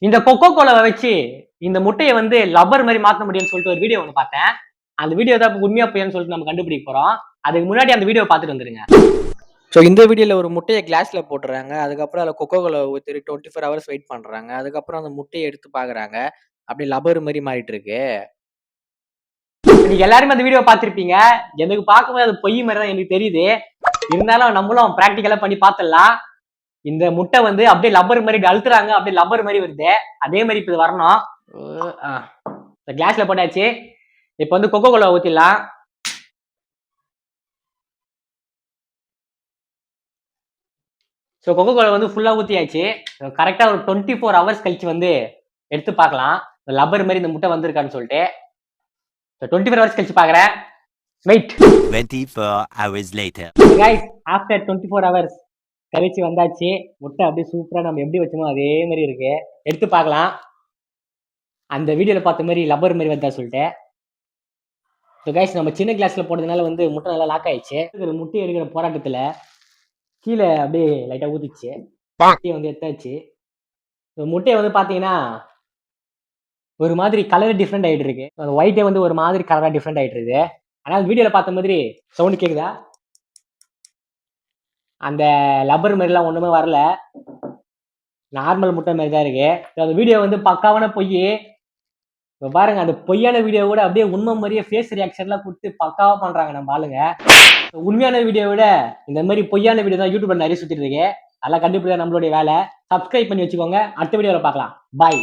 இந்த கொக்கோ கோலாவை வச்சு இந்த முட்டையை வந்து லப்பர் மாதிரி மாத்த முடியும்னு சொல்லிட்டு ஒரு வீடியோ ஒன்று பார்த்தேன். அந்த வீடியோ தான் உண்மையா போயான்னு சொல்லிட்டு நம்ம கண்டுபிடிக்க போறோம். அதுக்கு முன்னாடி அந்த வீடியோ பார்த்துட்டு வந்துருங்க. ஸோ இந்த வீடியோல ஒரு முட்டையை கிளாஸ்ல போட்டுறாங்க. அதுக்கப்புறம் அதில் கொக்கோ கோலா ஊற்றி 24 ஹவர்ஸ் வெயிட் பண்றாங்க. அதுக்கப்புறம் அந்த முட்டையை எடுத்து பாக்குறாங்க. அப்படி லப்பர் மாதிரி மாறிட்டு இருக்கு. நீங்க எல்லாருமே அந்த வீடியோ பார்த்திருப்பீங்க. எனக்கு பார்க்கும்போது அது பொய் மாதிரி தான் எனக்கு தெரியுது. இருந்தாலும் நம்மளும் பிராக்டிக்கலா பண்ணி பார்த்துடலாம். இந்த முட்டை வந்து அப்படியே லப்பர் மாதிரி அழுத்துறாங்க, அப்படியே லப்பர் மாதிரி வருது. அதே மாதிரி இப்ப இது வரணும். கிளாஸ்ல போட்டாச்சு. இப்ப வந்து கொக்கோ கோலா ஊத்திடலாம். ஸோ கொக்கோ கோலா வந்து ஃபுல்லா ஊத்தியாச்சு. கரெக்டா ஒரு 24 ஹவர்ஸ் கழிச்சு வந்து எடுத்து பார்க்கலாம். லப்பர் மாதிரி இந்த முட்டை வந்திருக்கான்னு சொல்லிட்டு 24 ஹவர்ஸ் கழிச்சு பாக்குறேன். Wait 24 hours later. Guys, after 24 hours கழிச்சு வந்தாச்சு. முட்டை அப்படியே சூப்பரா நம்ம எப்படி வச்சோமோ அதே மாதிரி இருக்கு. எடுத்து பார்க்கலாம். அந்த வீடியோல பார்த்த மாதிரி லப்பர் மாதிரி வந்தா சொல்லிட்டு. ஸோ கைஸ், நம்ம சின்ன கிளாஸ்ல போட்டதுனால வந்து முட்டை நல்லா லாக் ஆயிடுச்சு. முட்டை எடுக்கிற போராட்டத்துல கீழே அப்படியே லைட்டா ஊத்திச்சு. முட்டையை வந்து எடுத்தாச்சு. முட்டையை வந்து பாத்தீங்கன்னா ஒரு மாதிரி கலர் டிஃப்ரெண்ட் ஆயிட்டு இருக்கு. அந்த ஒயிட்டே வந்து ஒரு மாதிரி கலரா டிஃப்ரெண்ட் ஆயிட்டு இருக்கு. ஆனால் வீடியோல பார்த்த மாதிரி சவுண்ட் கேக்குதா? அந்த லப்பர் மாதிரிலாம் ஒண்ணுமே வரல. நார்மல் முட்டை மாதிரி தான் இருக்கு. அந்த வீடியோ வந்து பக்காவான பொய். பாருங்க, அந்த பொய்யான வீடியோ விட அப்படியே உண்மை மாதிரியே ஃபேஸ் ரியாக்ஷன்லாம் கொடுத்து பக்காவா பண்றாங்க நம்ம ஆளுங்க. உண்மையான வீடியோ விட இந்த மாதிரி பொய்யான வீடியோ தான் யூடியூப்ல நிறைய சுத்திட்டு இருக்கு. அதெல்லாம் கண்டுபிடிச்சா நம்மளுடைய வேலை. சப்ஸ்கிரைப் பண்ணி வச்சுக்கோங்க. அடுத்த வீடியோல பார்க்கலாம். பாய்.